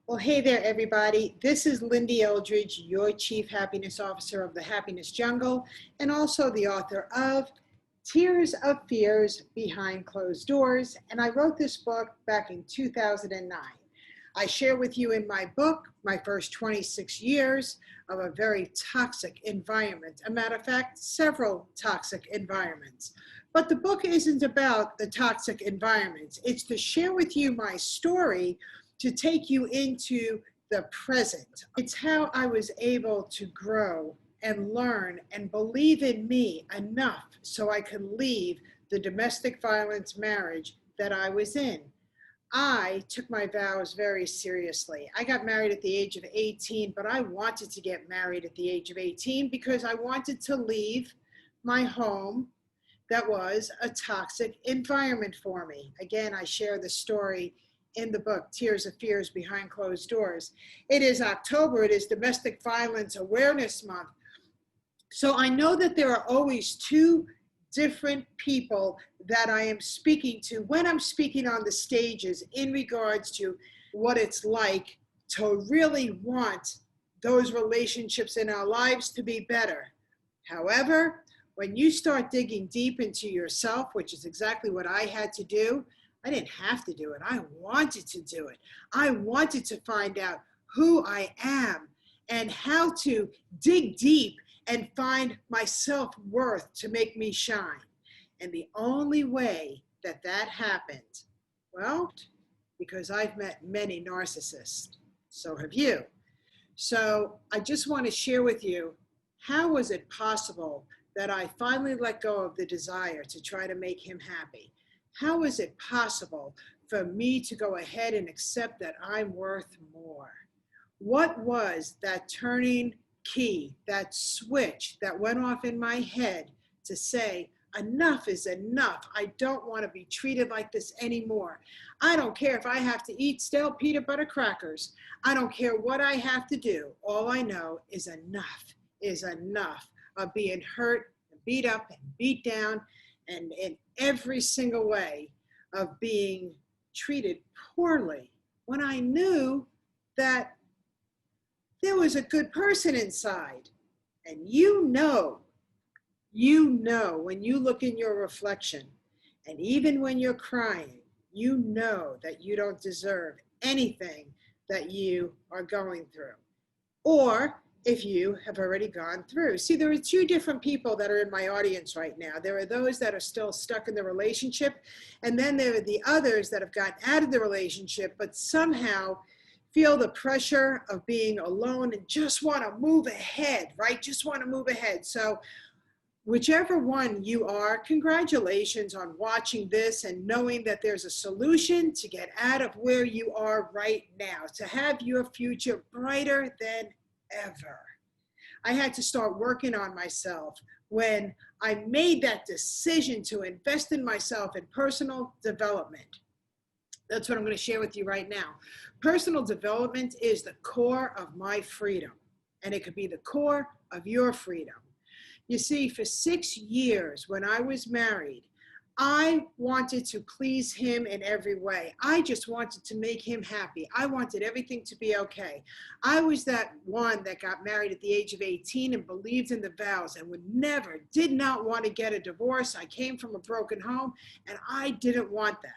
Well, hey there, everybody. This is Lyn-Dee Eldridge, your Chief Happiness Officer of the Happiness Jungle, and also the author of Tears of Fears Behind Closed Doors. And I wrote this book back in 2009. I share with you in my book my first 26 years of a very toxic environment. A matter of fact, several toxic environments. But the book isn't about the toxic environments. It's to share with you my story to take you into the present. It's how I was able to grow and learn and believe in me enough so I could leave the domestic violence marriage that I was in. I took my vows very seriously. I got married at the age of 18, but I wanted to get married at the age of 18 because I wanted to leave my home that was a toxic environment for me. Again, I share the story in the book, Tears of Fears Behind Closed Doors. It is October, it is Domestic Violence Awareness Month. So I know that there are always two different people that I am speaking to when I'm speaking on the stages in regards to what it's like to really want those relationships in our lives to be better. However, when you start digging deep into yourself, which is exactly what I had to do, I didn't have to do it. I wanted to do it. I wanted to find out who I am and how to dig deep and find my self-worth to make me shine. And the only way that that happened, well, because I've met many narcissists. So have you. So I just want to share with you, how was it possible that I finally let go of the desire to try to make him happy? How is it possible for me to go ahead and accept that I'm worth more? What was that turning key, that switch that went off in my head to say, enough is enough. I don't want to be treated like this anymore. I don't care if I have to eat stale peanut butter crackers. I don't care what I have to do. All I know is enough of being hurt and beat up and beat down and in every single way of being treated poorly, when I knew that there was a good person inside. And you know when you look in your reflection, and even when you're crying, you know that you don't deserve anything that you are going through. Or if you have already gone through. See, there are two different people that are in my audience right now. There are those that are still stuck in the relationship, and then there are the others that have gotten out of the relationship, but somehow feel the pressure of being alone and just want to move ahead, right? Just want to move ahead. So whichever one you are, congratulations on watching this and knowing that there's a solution to get out of where you are right now, to have your future brighter than ever. I had to start working on myself when I made that decision to invest in myself in personal development. That's what I'm going to share with you right now. Personal development is the core of my freedom, and it could be the core of your freedom. You see, for 6 years when I was married, I wanted to please him in every way. I just wanted to make him happy. I wanted everything to be okay. I was that one that got married at the age of 18 and believed in the vows and did not want to get a divorce. I came from a broken home and I didn't want that.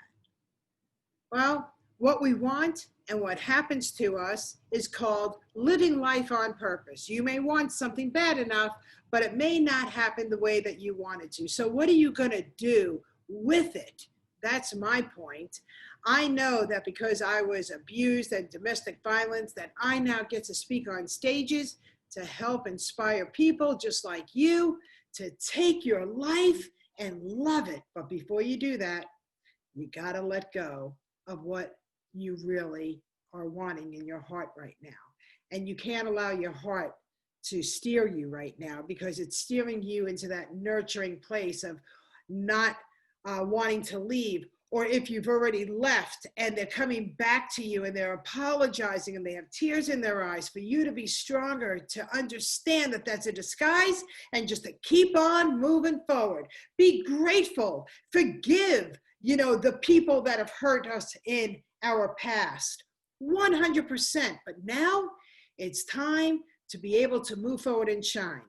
Well, what we want and what happens to us is called living life on purpose. You may want something bad enough, but it may not happen the way that you want it to. So what are you going to do with it? That's my point. I know that because I was abused and domestic violence, that I now get to speak on stages to help inspire people just like you to take your life and love it. But before you do that, you got to let go of what you really are wanting in your heart right now. And you can't allow your heart to steer you right now, because it's steering you into that nurturing place of not wanting to leave. Or if you've already left and they're coming back to you and they're apologizing and they have tears in their eyes, for you to be stronger, to understand that that's a disguise and just to keep on moving forward. Be grateful, forgive, the people that have hurt us in our past. 100%. But now it's time to be able to move forward and shine.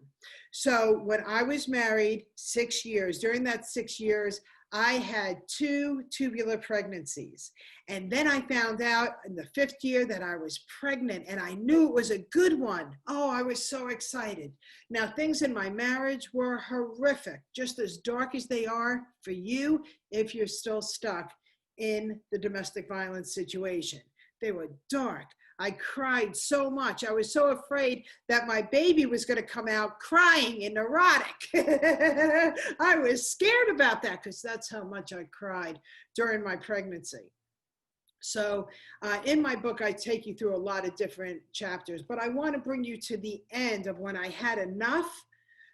So when I was married 6 years, during that 6 years, I had 2 tubular pregnancies. And then I found out in the 5th year that I was pregnant, and I knew it was a good one. Oh, I was so excited. Now, things in my marriage were horrific, just as dark as they are for you if you're still stuck in the domestic violence situation. They were dark. I cried so much. I was so afraid that my baby was going to come out crying and neurotic. I was scared about that because that's how much I cried during my pregnancy. So in my book, I take you through a lot of different chapters, but I want to bring you to the end of when I had enough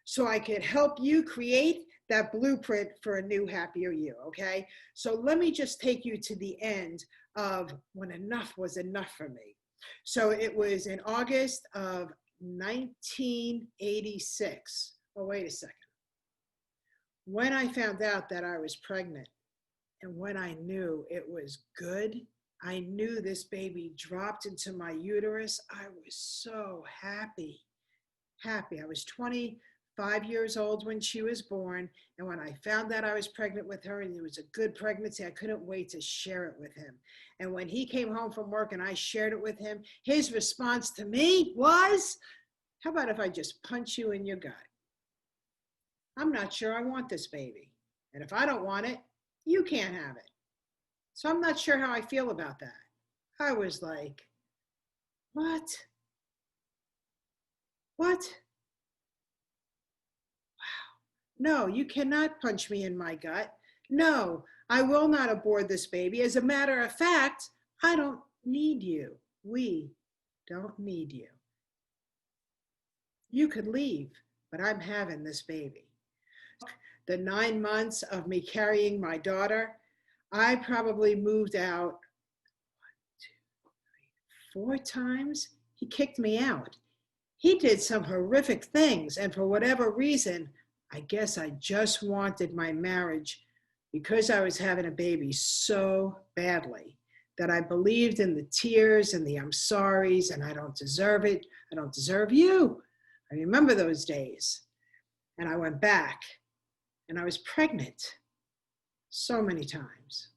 so I could help you create that blueprint for a new, happier you, okay? So let me just take you to the end of when enough was enough for me. So it was in August of 1986. Oh, wait a second. When I found out that I was pregnant and when I knew it was good, I knew this baby dropped into my uterus. I was so happy. I was 25 years old when she was born. And when I found that I was pregnant with her and it was a good pregnancy, I couldn't wait to share it with him. And when he came home from work and I shared it with him, his response to me was, how about if I just punch you in your gut? I'm not sure I want this baby. And if I don't want it, you can't have it. So I'm not sure how I feel about that. I was like, what? What? No, you cannot punch me in my gut. No, I will not abort this baby. As a matter of fact, I don't need you. We don't need you. You could leave, but I'm having this baby. The 9 months of me carrying my daughter, I probably moved out 4 times. He kicked me out. He did some horrific things, and for whatever reason, I guess I just wanted my marriage because I was having a baby so badly that I believed in the tears and the I'm sorry's and I don't deserve it. I don't deserve you. I remember those days. And I went back and I was pregnant so many times.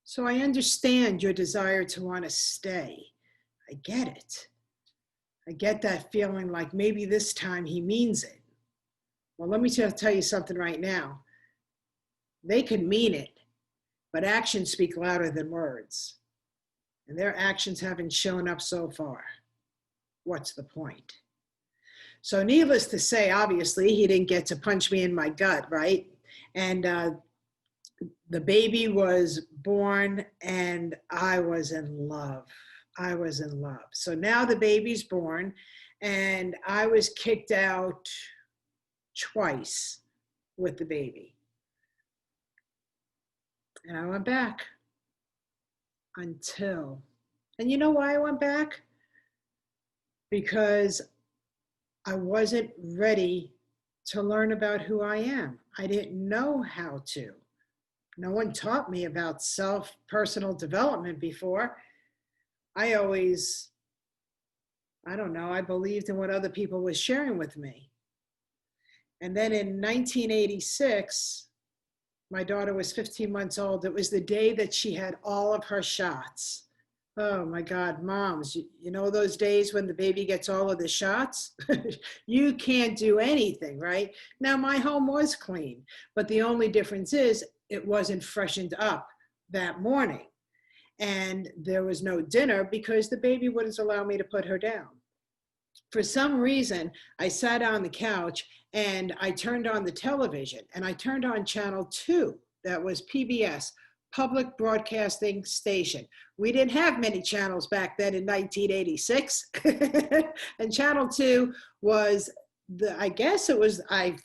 So I understand your desire to want to stay. I get it. I get that feeling like maybe this time he means it. Well, let me tell you something right now. They can mean it, but actions speak louder than words. And their actions haven't shown up so far. What's the point? So needless to say, obviously, he didn't get to punch me in my gut, right? And the baby was born and I was in love. I was in love. So now the baby's born and I was kicked out twice with the baby. And I went back until, and you know why I went back? Because I wasn't ready to learn about who I am. I didn't know how to. No one taught me about personal development before. I always, I believed in what other people were sharing with me. And then in 1986, my daughter was 15 months old. It was the day that she had all of her shots. Oh my God, moms, you know those days when the baby gets all of the shots? You can't do anything, right? Now my home was clean, but the only difference is it wasn't freshened up that morning. And there was no dinner because the baby wouldn't allow me to put her down. For some reason, I sat on the couch and I turned on the television and I turned on channel 2. That was PBS, Public Broadcasting Station. We didn't have many channels back then in 1986. And channel 2 was I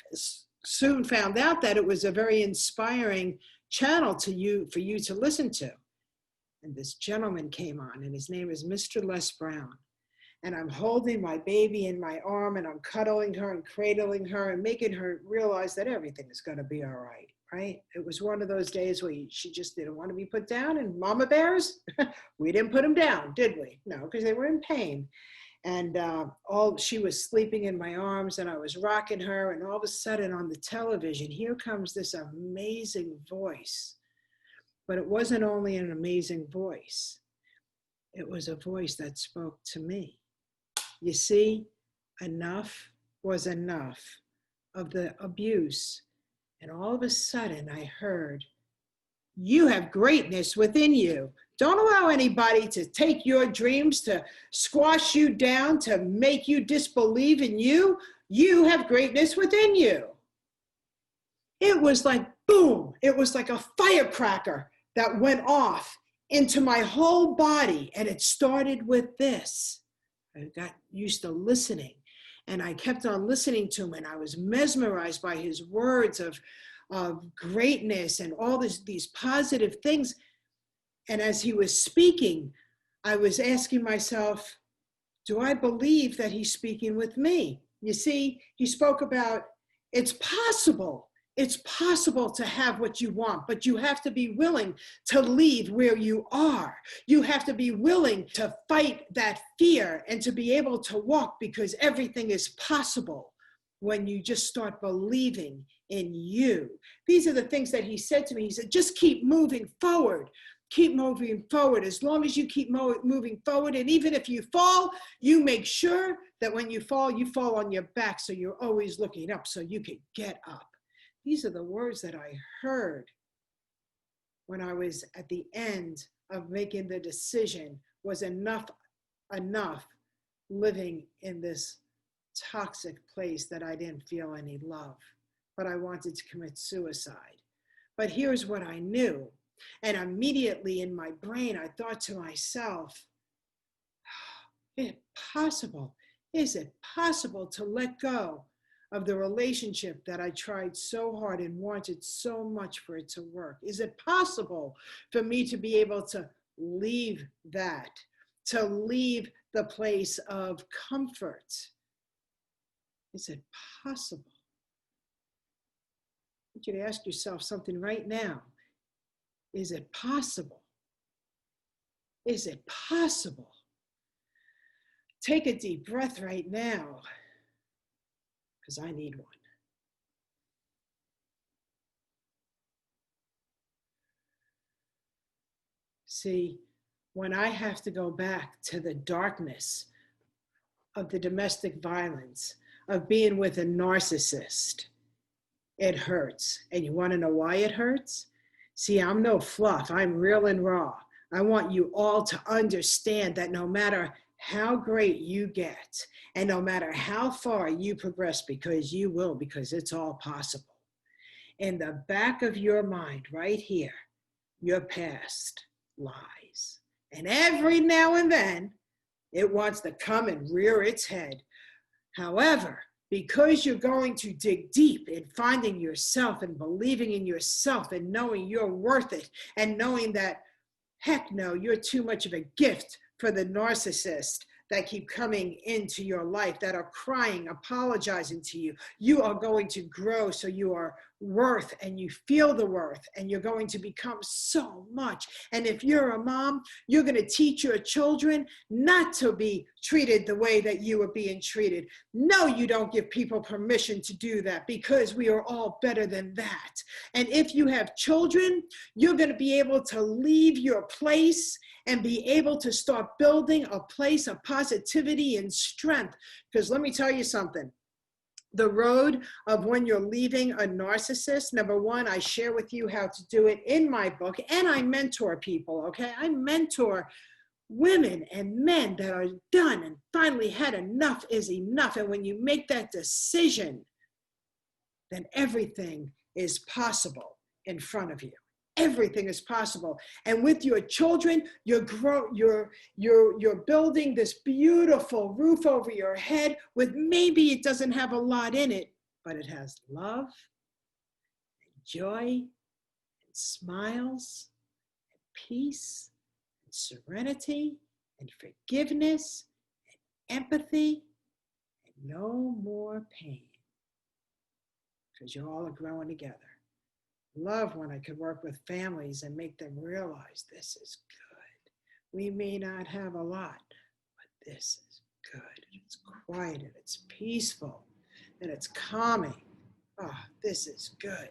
soon found out that it was a very inspiring channel for you to listen to. And this gentleman came on and his name is Mr. Les Brown. And I'm holding my baby in my arm and I'm cuddling her and cradling her and making her realize that everything is going to be all right. right? It was one of those days where she just didn't want to be put down. And mama bears, we didn't put them down, did we? No, because they were in pain. And she was sleeping in my arms and I was rocking her. And all of a sudden on the television, here comes this amazing voice. But it wasn't only an amazing voice. It was a voice that spoke to me. You see, enough was enough of the abuse. And all of a sudden I heard, you have greatness within you. Don't allow anybody to take your dreams, to squash you down, to make you disbelieve in you. You have greatness within you. It was like, boom, it was like a firecracker that went off into my whole body. And it started with this. I got used to listening and I kept on listening to him and I was mesmerized by his words of greatness and all these positive things. And as he was speaking, I was asking myself, do I believe that he's speaking with me? You see, he spoke about it's possible. It's possible to have what you want, but you have to be willing to leave where you are. You have to be willing to fight that fear and to be able to walk, because everything is possible when you just start believing in you. These are the things that he said to me. He said, just keep moving forward. Keep moving forward. As long as you keep moving forward, and even if you fall, you make sure that when you fall on your back, so you're always looking up so you can get up. These are the words that I heard when I was at the end of making the decision, was enough living in this toxic place that I didn't feel any love, but I wanted to commit suicide. But here's what I knew. And immediately in my brain, I thought to myself, is it possible? Is it possible to let go of the relationship that I tried so hard and wanted so much for it to work? Is it possible for me to be able to leave that, to leave the place of comfort? Is it possible? I want you to ask yourself something right now. Is it possible? Is it possible? Take a deep breath right now, because I need one. See, when I have to go back to the darkness of the domestic violence, of being with a narcissist, it hurts. And you want to know why it hurts? See, I'm no fluff. I'm real and raw. I want you all to understand that no matter how great you get, and no matter how far you progress, because you will, because it's all possible, in the back of your mind right here, your past lies. And every now and then, it wants to come and rear its head. However, because you're going to dig deep in finding yourself and believing in yourself and knowing you're worth it, and knowing that, heck no, you're too much of a gift for the narcissist that keep coming into your life, that are crying, apologizing to you. You are going to grow, so you are worth, and you feel the worth, and you're going to become so much. And if you're a mom, you're going to teach your children not to be treated the way that you are being treated. No, you don't give people permission to do that, because we are all better than that. And if you have children, you're going to be able to leave your place and be able to start building a place of positivity and strength. Because let me tell you something. The road of when you're leaving a narcissist, number one, I share with you how to do it in my book, and I mentor people, okay? I mentor women and men that are done and finally had enough is enough. And when you make that decision, then everything is possible in front of you. Everything is possible. And with your children, you're building this beautiful roof over your head with, maybe it doesn't have a lot in it, but it has love and joy and smiles and peace and serenity and forgiveness and empathy and no more pain, because you all are growing together. Love when I could work with families and make them realize this is good. We may not have a lot, but this is good. It's quiet and it's peaceful and it's calming. Oh, this is good.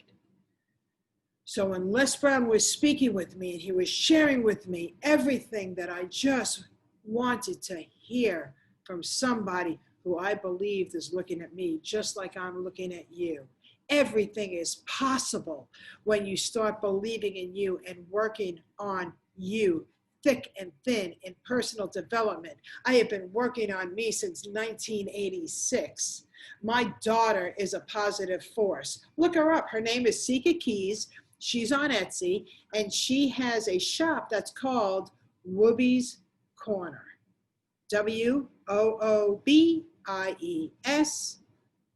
So when Les Brown was speaking with me and he was sharing with me everything that I just wanted to hear from somebody who I believed is looking at me just like I'm looking at you. Everything is possible when you start believing in you and working on you thick and thin in personal development. I have been working on me since 1986. My daughter is a positive force. Look her up. Her name is Sika Keys. She's on Etsy, and she has a shop that's called Whoobies Corner. WOOBIES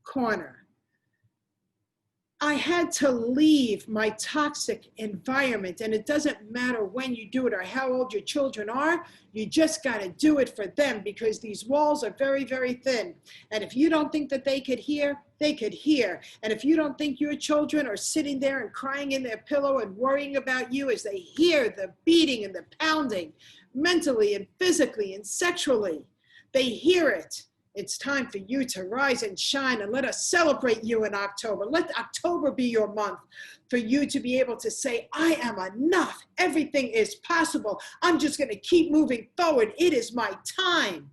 Corner. I had to leave my toxic environment, and it doesn't matter when you do it or how old your children are. You just got to do it for them, because these walls are very, very thin. And if you don't think that they could hear, they could hear. And if you don't think your children are sitting there and crying in their pillow and worrying about you as they hear the beating and the pounding mentally and physically and sexually, they hear it. It's time for you to rise and shine, and let us celebrate you in October. Let October be your month for you to be able to say, I am enough. Everything is possible. I'm just going to keep moving forward. It is my time.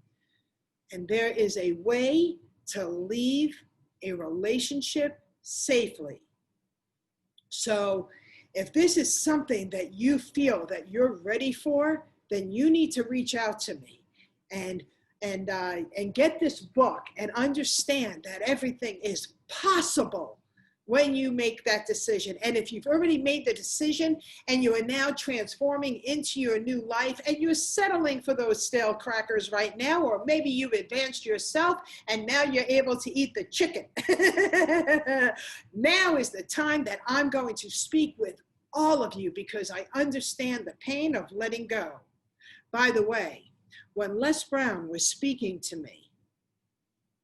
And there is a way to leave a relationship safely. So if this is something that you feel that you're ready for, then you need to reach out to me and get this book and understand that everything is possible when you make that decision. And if you've already made the decision and you are now transforming into your new life and you're settling for those stale crackers right now, or maybe you've advanced yourself and now you're able to eat the chicken. Now is the time that I'm going to speak with all of you, because I understand the pain of letting go. By the way, when Les Brown was speaking to me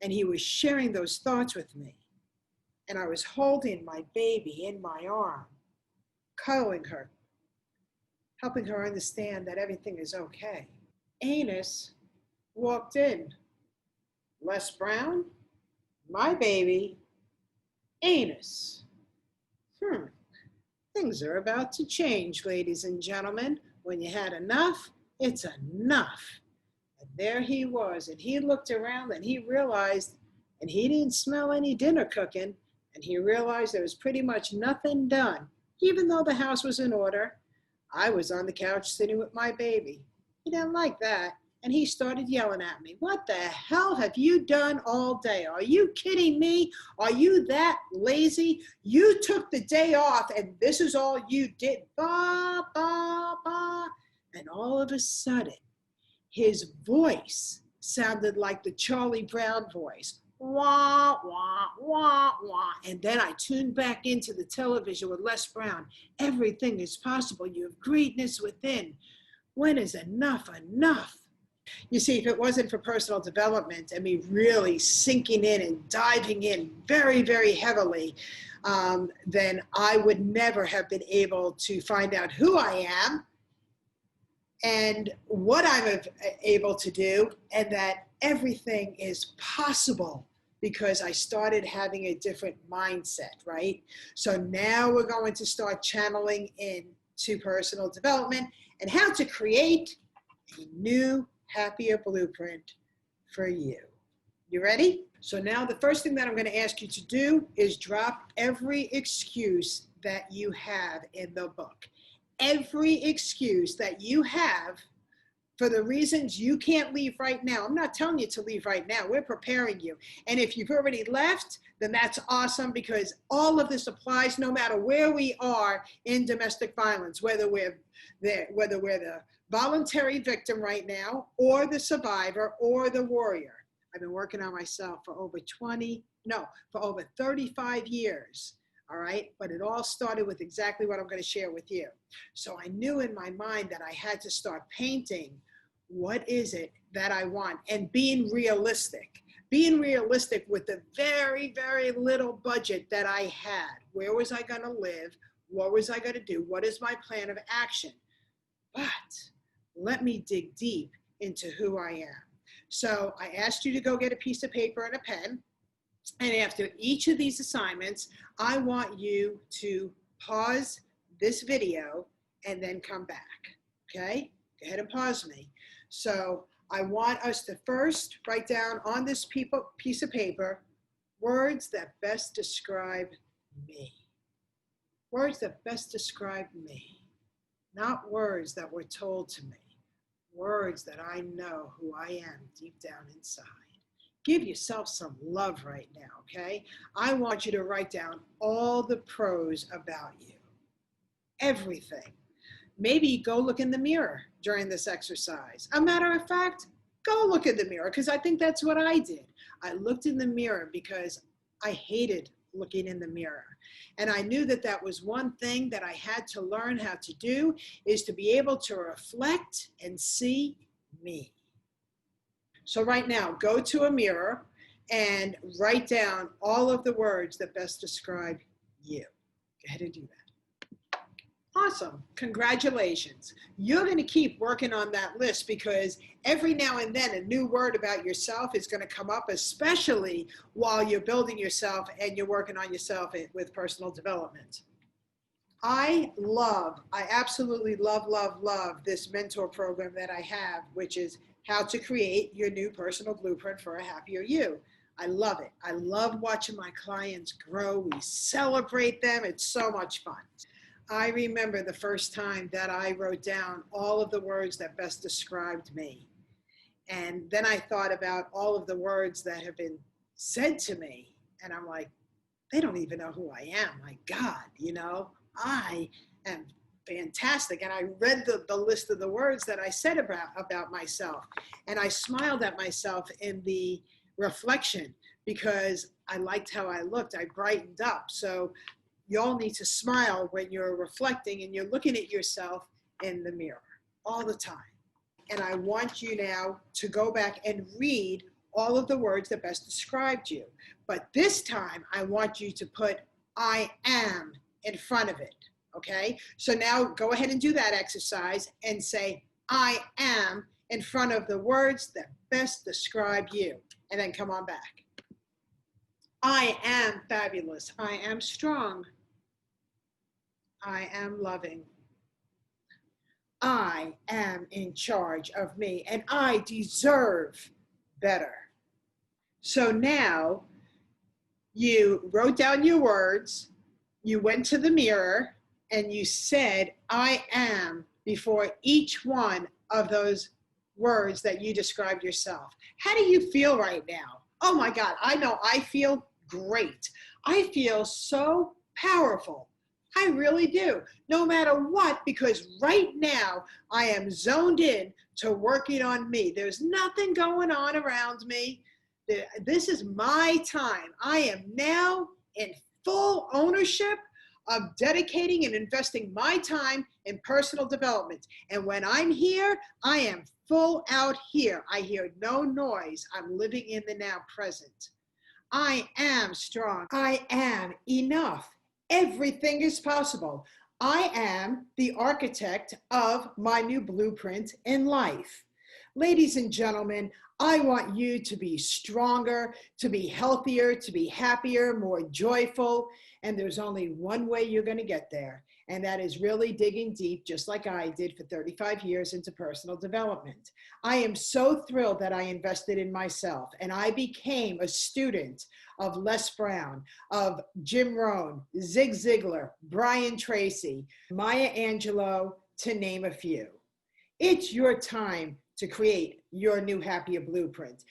and he was sharing those thoughts with me, and I was holding my baby in my arm, cuddling her, helping her understand that everything is okay, Anus walked in. Les Brown, my baby, Anus. Things are about to change, ladies and gentlemen. When you had enough, it's enough. And there he was, and he looked around and he realized, and he didn't smell any dinner cooking, and he realized there was pretty much nothing done. Even though the house was in order, I was on the couch sitting with my baby. He didn't like that, and he started yelling at me. What the hell have you done all day? Are you kidding me? Are you that lazy? You took the day off, and this is all you did. Ba, ba, ba. And all of a sudden, his voice sounded like the Charlie Brown voice. Wah, wah, wah, wah. And then I tuned back into the television with Les Brown. Everything is possible. You have greatness within. When is enough enough? You see, if it wasn't for personal development and me really sinking in and diving in very, very heavily, then I would never have been able to find out who I am and what I'm able to do, and that everything is possible because I started having a different mindset, right? So now we're going to start channeling into personal development and how to create a new, happier blueprint for you. You ready? So now the first thing that I'm going to ask you to do is drop every excuse that you have in the book. Every excuse that you have for the reasons you can't leave right now. I'm not telling you to leave right now. We're preparing you. And if you've already left, then that's awesome, because all of this applies no matter where we are in domestic violence, whether we're the voluntary victim right now, or the survivor, or the warrior. I've been working on myself for over 35 years. All right, but it all started with exactly what I'm going to share with you. So I knew in my mind that I had to start painting what is it that I want, and being realistic with the very, very little budget that I had. Where was I going to live? What was I going to do? What is my plan of action? But let me dig deep into who I am. So I asked you to go get a piece of paper and a pen. And after each of these assignments, I want you to pause this video and then come back. Okay? Go ahead and pause me. So I want us to first write down on this piece of paper words that best describe me. Words that best describe me. Not words that were told to me. Words that I know who I am deep down inside. Give yourself some love right now, okay? I want you to write down all the pros about you. Everything. Maybe go look in the mirror during this exercise. A matter of fact, go look in the mirror, because I think that's what I did. I looked in the mirror because I hated looking in the mirror. And I knew that that was one thing that I had to learn how to do, is to be able to reflect and see me. So right now, go to a mirror and write down all of the words that best describe you. Go ahead and do that. Awesome. Congratulations. You're going to keep working on that list, because every now and then a new word about yourself is going to come up, especially while you're building yourself and you're working on yourself with personal development. I absolutely love this mentor program that I have, which is how to create your new personal blueprint for a happier you. I love it. I love watching my clients grow. We celebrate them. It's so much fun. I remember the first time that I wrote down all of the words that best described me. And then I thought about all of the words that have been said to me. And I'm like, they don't even know who I am. My God, you know, I am fantastic. And I read the list of the words that I said about myself. And I smiled at myself in the reflection, because I liked how I looked. I brightened up. So you all need to smile when you're reflecting and you're looking at yourself in the mirror all the time. And I want you now to go back and read all of the words that best described you. But this time, I want you to put I am in front of it, okay? So now go ahead and do that exercise and say, I am in front of the words that best describe you. And then come on back. I am fabulous. I am strong. I am loving. I am in charge of me, and I deserve better. So now you wrote down your words, you went to the mirror, and you said, I am, before each one of those words that you described yourself. How do you feel right now? Oh my God, I know I feel great. I feel so powerful. I really do, no matter what, because right now I am zoned in to working on me. There's nothing going on around me. This is my time. I am now in full ownership of dedicating and investing my time in personal development. And when I'm here, I am full out here. I hear no noise. I'm living in the now present. I am strong. I am enough. Everything is possible. I am the architect of my new blueprint in life. Ladies and gentlemen, I want you to be stronger, to be healthier, to be happier, more joyful. And there's only one way you're going to get there. And that is really digging deep, just like I did for 35 years, into personal development. I am so thrilled that I invested in myself, and I became a student of Les Brown, of Jim Rohn, Zig Ziglar, Brian Tracy, Maya Angelou, to name a few. It's your time to create your new happier blueprint.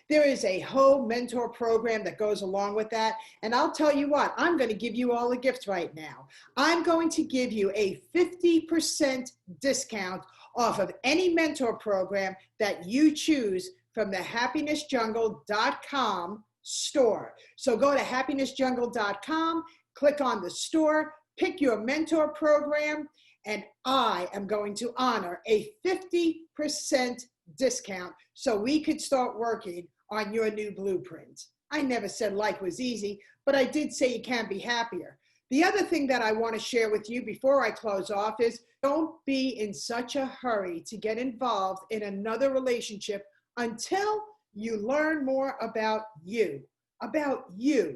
There is a whole mentor program that goes along with that. And I'll tell you what, I'm going to give you all a gift right now. I'm going to give you a 50% discount off of any mentor program that you choose from the happinessjungle.com store. So go to happinessjungle.com, click on the store, pick your mentor program, and I am going to honor a 50% discount so we could start working on your new blueprint. I never said life was easy, but I did say you can be happier. The other thing that I want to share with you before I close off is don't be in such a hurry to get involved in another relationship until you learn more about you. About you.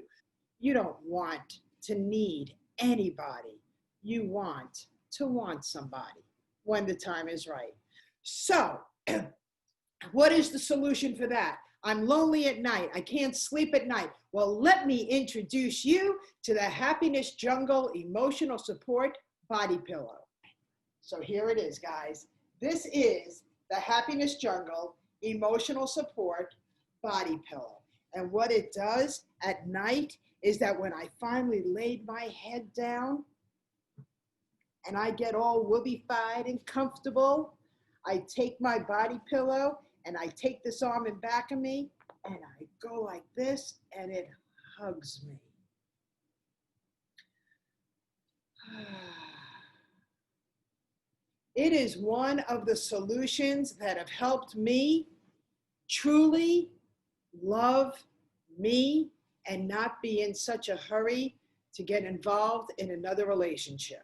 You don't want to need anybody. You want to want somebody when the time is right. So, what is the solution for that? I'm lonely at night. I can't sleep at night. Well, let me introduce you to the Happiness Jungle Emotional Support Body Pillow. So here it is, guys. This is the Happiness Jungle Emotional Support Body Pillow. And what it does at night is that when I finally laid my head down and I get all woobie-fied and comfortable, I take my body pillow and I take this arm in back of me and I go like this and it hugs me. It is one of the solutions that have helped me truly love me and not be in such a hurry to get involved in another relationship.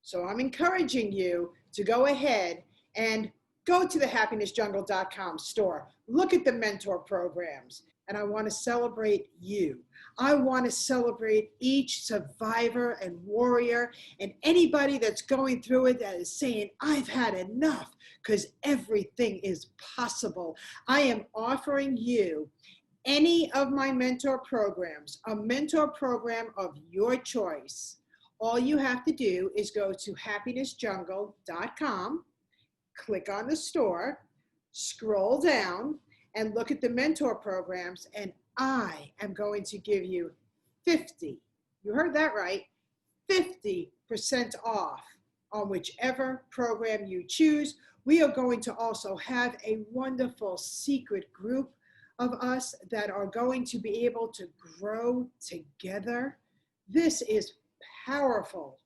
So I'm encouraging you to go ahead and go to the happinessjungle.com store. Look at the mentor programs. And I want to celebrate you. I want to celebrate each survivor and warrior and anybody that's going through it that is saying, I've had enough, because everything is possible. I am offering you any of my mentor programs, a mentor program of your choice. All you have to do is go to happinessjungle.com, click on the store, scroll down, and look at the mentor programs, and I am going to give you 50, you heard that right, 50% off on whichever program you choose. We are going to also have a wonderful secret group of us that are going to be able to grow together. This is powerful.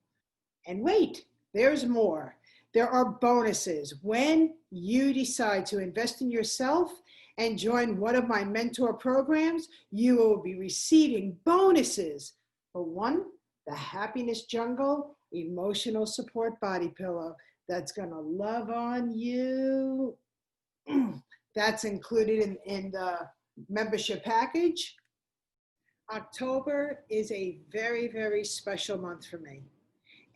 And wait, there's more. There are bonuses. When you decide to invest in yourself and join one of my mentor programs, you will be receiving bonuses. For one, the Happiness Jungle Emotional Support Body Pillow that's gonna love on you. That's included in the membership package. October is a very, very special month for me.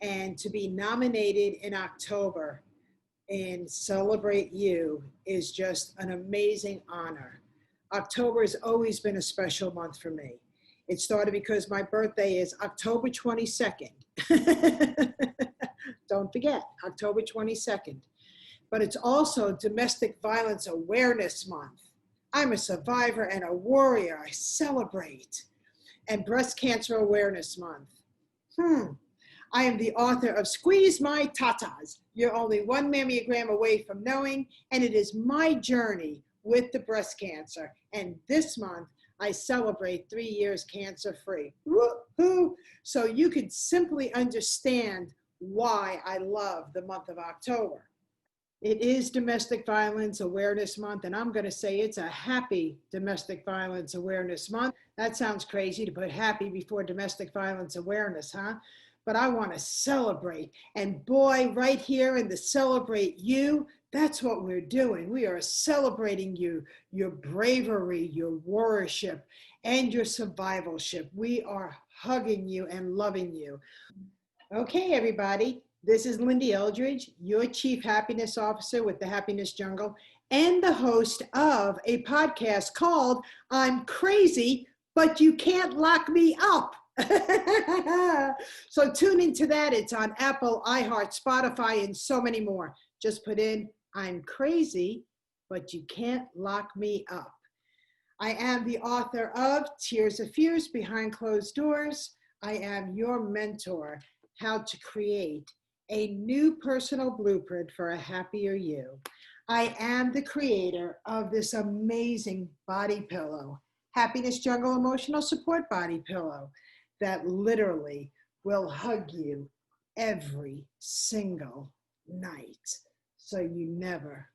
And to be nominated in October and Celebrate You is just an amazing honor. October has always been a special month for me. It started because my birthday is October 22nd. Don't forget, October 22nd. But it's also Domestic Violence Awareness Month. I'm a survivor and a warrior. I celebrate. And Breast Cancer Awareness Month. I am the author of Squeeze My Tatas. You're only one mammogram away from knowing, and it is my journey with the breast cancer. And this month, I celebrate 3 years cancer-free. Woo-hoo! So you could simply understand why I love the month of October. It is Domestic Violence Awareness Month, and I'm going to say it's a happy Domestic Violence Awareness Month. That sounds crazy to put happy before Domestic Violence Awareness, huh? But I want to celebrate. And boy, right here in the Celebrate You, that's what we're doing. We are celebrating you, your bravery, your warriorship, and your survivalship. We are hugging you and loving you. Okay, everybody. This is Lyn-Dee Eldridge, your Chief Happiness Officer with the Happiness Jungle, and the host of a podcast called I'm Crazy, But You Can't Lock Me Up. So tune into that. It's on Apple, iHeart, Spotify, and so many more. Just put in, I'm crazy, but you can't lock me up. I am the author of Tears of Fears Behind Closed Doors. I am your mentor, how to create a new personal blueprint for a happier you. I am the creator of this amazing body pillow, Happiness Jungle Emotional Support Body Pillow, that literally will hug you every single night so you never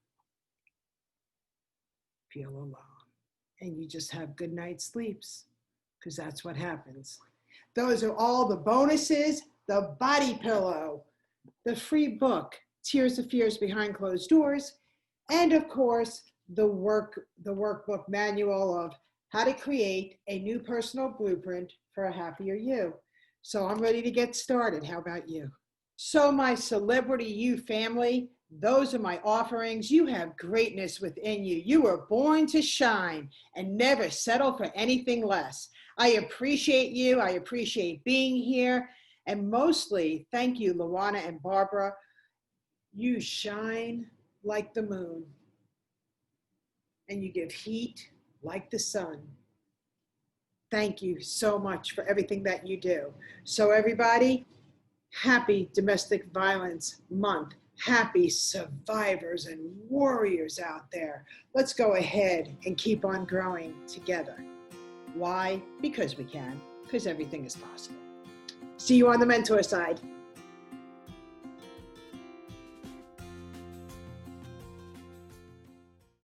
feel alone and you just have good night sleeps, because that's what happens. Those are all the bonuses, the body pillow, the free book, Tears of Fears Behind Closed Doors, and of course, the workbook manual of how to create a new personal blueprint for a happier you. So I'm ready to get started. How about you? So my Celebrity You family, those are my offerings. You have greatness within you. You were born to shine and never settle for anything less. I appreciate you. I appreciate being here. And mostly, thank you, Luana and Barbara. You shine like the moon and you give heat like the sun. Thank you so much for everything that you do. So everybody, happy Domestic Violence Month. Happy survivors and warriors out there. Let's go ahead and keep on growing together. Why? Because we can, because everything is possible. See you on the mentor side.